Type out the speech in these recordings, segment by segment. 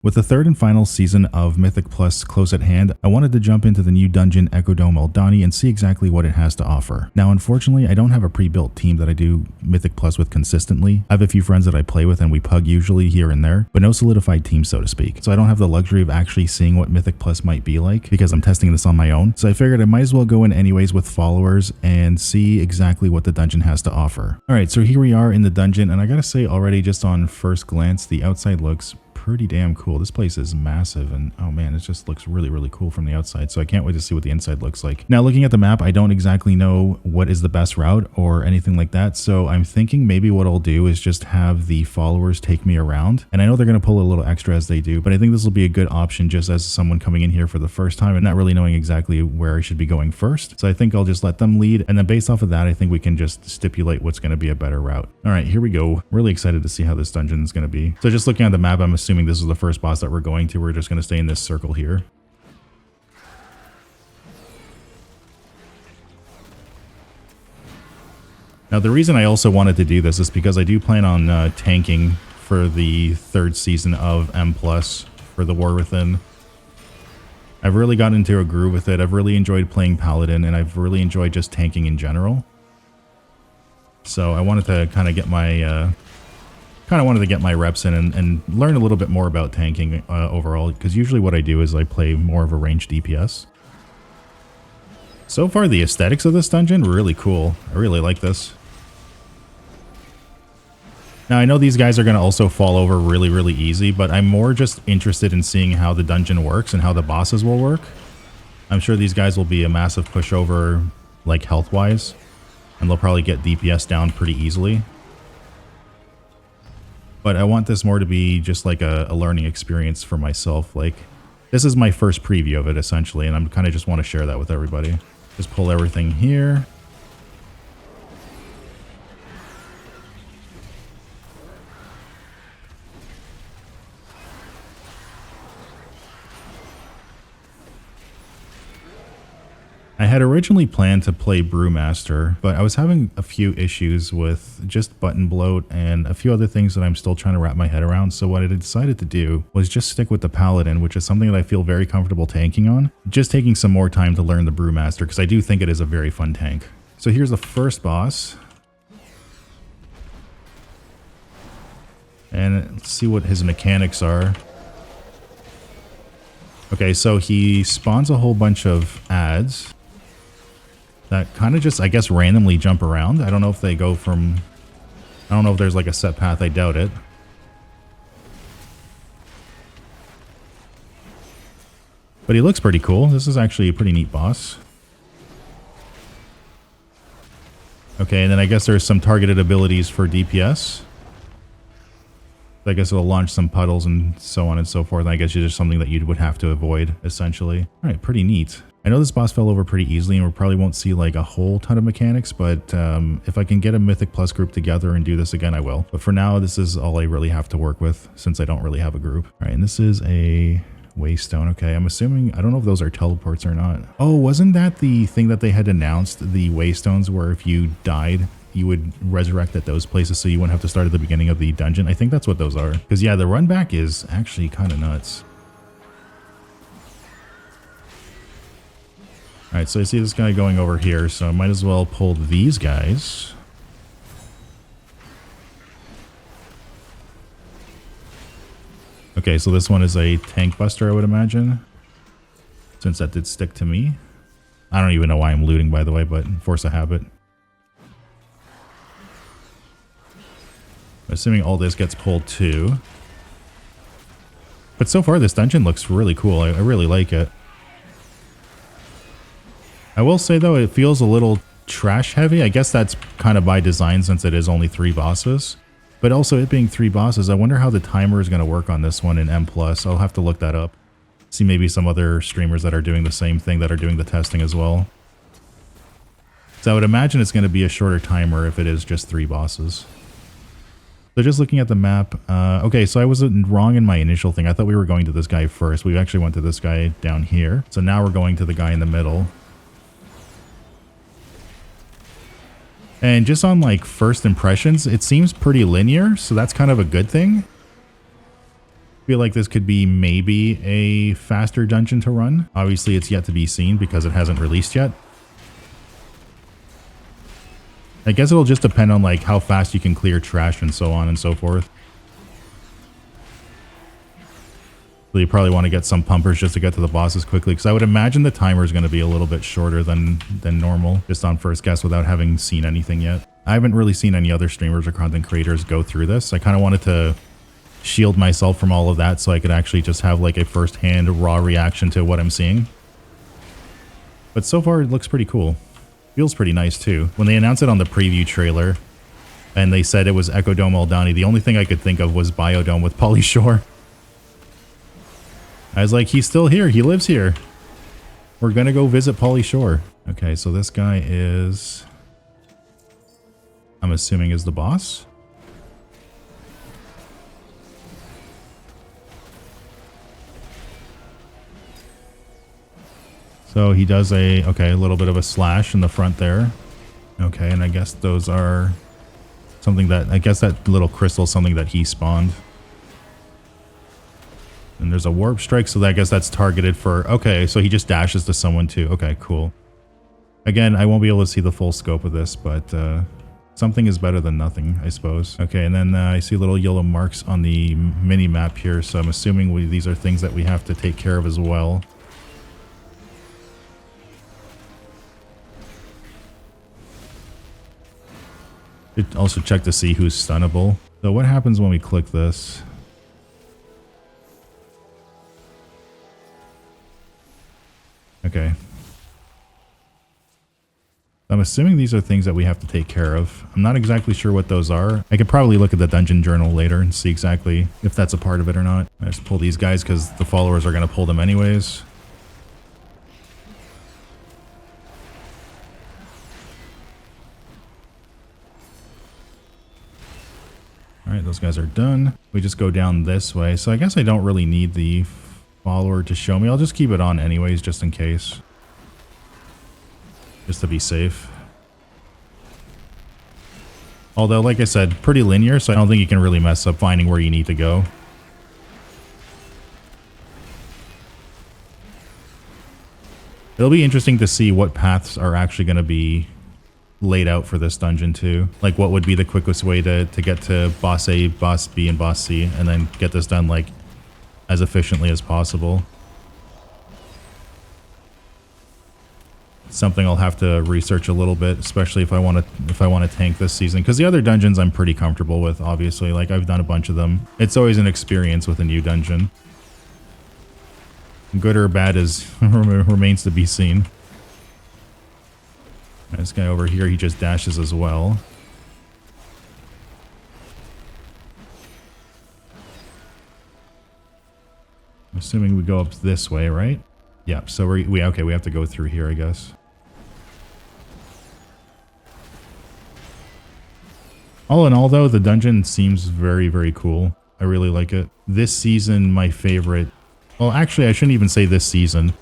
With the third and final season of Mythic Plus close at hand, I wanted to jump into the new dungeon Ecodome Aldani and see exactly what it has to offer. Now unfortunately, I don't have a pre-built team that I do Mythic Plus with consistently. I have a few friends that I play with and we pug usually here and there, but no solidified team so to speak. So I don't have the luxury of actually seeing what Mythic Plus might be like because I'm testing this on my own. So I figured I might as well go in anyways with followers and see exactly what the dungeon has to offer. Alright, so here we are in the dungeon and I gotta say already just on first glance, the outside looks pretty damn cool. This place is massive and oh man, it just looks really cool from the outside. So I can't wait to see what the inside looks like. Now looking at the map, I don't exactly know what is the best route or anything like that. So I'm thinking maybe what I'll do is just have the followers take me around. And I know they're going to pull a little extra as they do, but I think this will be a good option just as someone coming in here for the first time and not really knowing exactly where I should be going first. So I think I'll just let them lead. And then based off of that, I think we can just stipulate what's going to be a better route. All right, here we go. Really excited to see how this dungeon is going to be. So just looking at the map, I'm assuming this is the first boss that we're going to. We're just going to stay in this circle here. Now the reason I also wanted to do this is because I do plan on tanking for the third season of M+, for the War Within. I've really gotten into a groove with it. I've really enjoyed playing Paladin and I've really enjoyed just tanking in general. So I wanted to kind of get my reps in and learn a little bit more about tanking overall, because usually what I do is I play more of a ranged DPS. So far the aesthetics of this dungeon are really cool. I really like this. Now I know these guys are going to also fall over really easy, but I'm more just interested in seeing how the dungeon works and how the bosses will work. I'm sure these guys will be a massive pushover like health wise, and they'll probably get DPS down pretty easily. But I want this more to be just like a learning experience for myself. Like, this is my first preview of it, essentially, and I'm kind of just want to share that with everybody. Just pull everything here. I had originally planned to play Brewmaster, but I was having a few issues with just button bloat and a few other things that I'm still trying to wrap my head around. So what I decided to do was just stick with the Paladin, which is something that I feel very comfortable tanking on. Just taking some more time to learn the Brewmaster, because I do think it is a very fun tank. So here's the first boss. And let's see what his mechanics are. Okay, so he spawns a whole bunch of ads that kind of just, I guess, randomly jump around. I don't know if they go from... I don't know if there's like a set path. I doubt it. But he looks pretty cool. This is actually a pretty neat boss. Okay, and then I guess there's some targeted abilities for DPS. I guess it'll launch some puddles and so on and so forth. And I guess it's just something that you would have to avoid, essentially. All right, pretty neat. I know this boss fell over pretty easily and we probably won't see like a whole ton of mechanics, but if I can get a Mythic Plus group together and do this again, I will. But for now, this is all I really have to work with since I don't really have a group. All right, and this is a Waystone. Okay, I'm assuming, I don't know if those are teleports or not. Oh, wasn't that the thing that they had announced, the Waystones, where if you died, you would resurrect at those places so you wouldn't have to start at the beginning of the dungeon? I think that's what those are. Because yeah, the run back is actually kind of nuts. All right, so I see this guy going over here, so I might as well pull these guys. Okay, so this one is a tank buster, I would imagine, since that did stick to me. I don't even know why I'm looting, by the way, but force of habit. Assuming all this gets pulled too. But so far, this dungeon looks really cool. I really like it. I will say, though, it feels a little trash heavy. I guess that's kind of by design since it is only 3 bosses. But also, it being 3 bosses, I wonder how the timer is going to work on this one in M+. I'll have to look that up. See maybe some other streamers that are doing the same thing that are doing the testing as well. So I would imagine it's going to be a shorter timer if it is just 3 bosses. So just looking at the map, okay, so I was wrong in my initial thing. I thought we were going to this guy first. We actually went to this guy down here. So now we're going to the guy in the middle. And just on like first impressions, it seems pretty linear, so that's kind of a good thing. feel like this could be maybe a faster dungeon to run. Obviously, it's yet to be seen because it hasn't released yet. I guess it'll just depend on like how fast you can clear trash and so on and so forth. So you probably want to get some pumpers just to get to the bosses quickly, because I would imagine the timer is going to be a little bit shorter than normal, just on first guess without having seen anything yet. I haven't really seen any other streamers or content creators go through this. I kind of wanted to shield myself from all of that so I could actually just have like a first-hand raw reaction to what I'm seeing. But so far it looks pretty cool. Feels pretty nice too. When they announced it on the preview trailer and they said it was Ecodome Aldani, the only thing I could think of was Biodome with Pauly Shore. I was like, he's still here. He lives here. We're going to go visit Pauly Shore. Okay, so this guy is, I'm assuming, is the boss. So he does a little bit of a slash in the front there. Okay, and I guess those are something that, I guess that little crystal is something that he spawned. And there's a warp strike, so I guess that's targeted for, okay, so he just dashes to someone too. Okay, cool. Again, I won't be able to see the full scope of this, but something is better than nothing, I suppose. Okay, and then I see little yellow marks on the mini map here, so I'm assuming these are things that we have to take care of as well. Also check to see who's stunnable. So what happens when we click this? Okay. I'm assuming these are things that we have to take care of. I'm not exactly sure what those are. I could probably look at the dungeon journal later and see exactly if that's a part of it or not. I just pull these guys because the followers are going to pull them anyways. All right, those guys are done. We just go down this way. So I guess I don't really need the follower to show me. I'll just keep it on anyways, just in case. Just to be safe. Although, like I said, pretty linear, so I don't think you can really mess up finding where you need to go. It'll be interesting to see what paths are actually going to be laid out for this dungeon too. Like what would be the quickest way to get to boss A, boss B, and boss C, and then get this done like as efficiently as possible. Something I'll have to research a little bit, especially if I want to tank this season, because the other dungeons I'm pretty comfortable with, obviously. Like I've done a bunch of them. It's always an experience with a new dungeon. Good or bad is remains to be seen. This guy over here, he just dashes as well. I'm assuming we go up this way, right? Yeah, so we have to go through here, I guess. All in all, though, the dungeon seems very, very cool. I really like it. This season, my favorite... Well, actually, I shouldn't even say this season.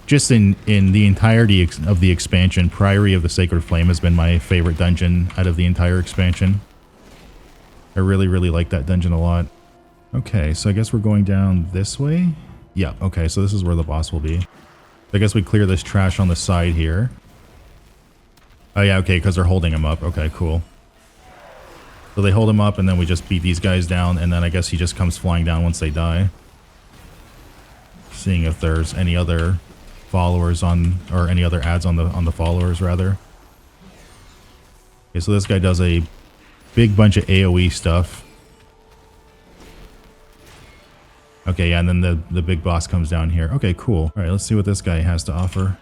Just in the entirety of the expansion, Priory of the Sacred Flame has been my favorite dungeon out of the entire expansion. I really, really like that dungeon a lot. Okay, so I guess we're going down this way. Yeah, okay, so this is where the boss will be. I guess we clear this trash on the side here. Oh yeah, okay, because they're holding him up. Okay, cool. So they hold him up, and then we just beat these guys down, and then I guess he just comes flying down once they die. Seeing if there's any other followers on, or any other ads on the followers rather. Okay, so this guy does a big bunch of AoE stuff. Okay, yeah, and then the big boss comes down here. Okay, cool. All right, let's see what this guy has to offer.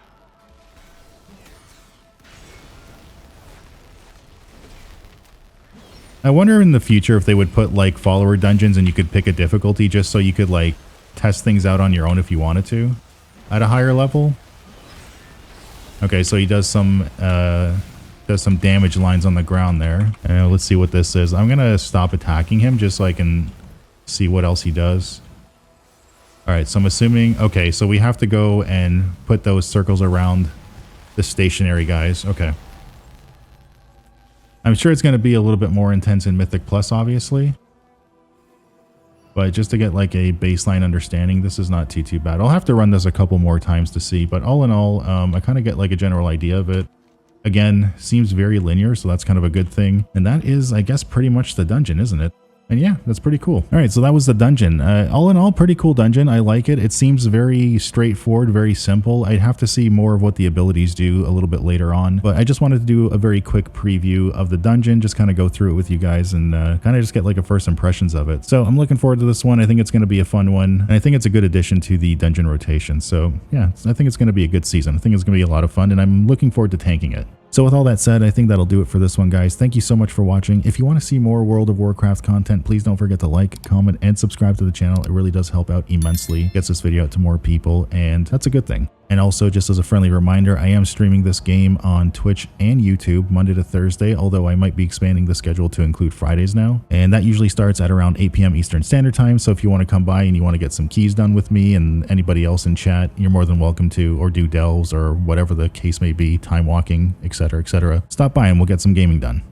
I wonder in the future if they would put like follower dungeons and you could pick a difficulty just so you could like test things out on your own if you wanted to at a higher level. Okay, so he does some damage lines on the ground there. Let's see what this is. I'm gonna stop attacking him just so I can see what else he does. All right, so I'm assuming, okay, so we have to go and put those circles around the stationary guys. Okay. I'm sure it's going to be a little bit more intense in Mythic Plus, obviously. but just to get like a baseline understanding, this is not too bad. I'll have to run this a couple more times to see, but all in all, I kind of get like a general idea of it. Again, seems very linear, so that's kind of a good thing. And that is, I guess, pretty much the dungeon, isn't it? And yeah, that's pretty cool. All right, so that was the dungeon. All in all, pretty cool dungeon. I like it. It seems very straightforward, very simple. I'd have to see more of what the abilities do a little bit later on, but I just wanted to do a very quick preview of the dungeon, just kind of go through it with you guys and kind of just get like a first impressions of it. So I'm looking forward to this one. I think it's going to be a fun one, and I think it's a good addition to the dungeon rotation. So yeah, I think it's going to be a good season. I think it's going to be a lot of fun, and I'm looking forward to tanking it. So with all that said, I think that'll do it for this one, guys. Thank you so much for watching. If you want to see more World of Warcraft content, please don't forget to like, comment, and subscribe to the channel. It really does help out immensely. Gets this video out to more people, and that's a good thing. And also, just as a friendly reminder, I am streaming this game on Twitch and YouTube Monday to Thursday, although I might be expanding the schedule to include Fridays now. And that usually starts at around 8 p.m. Eastern Standard Time. So if you want to come by and you want to get some keys done with me and anybody else in chat, you're more than welcome to, or do delves or whatever the case may be, time walking, etc., etc. Stop by and we'll get some gaming done.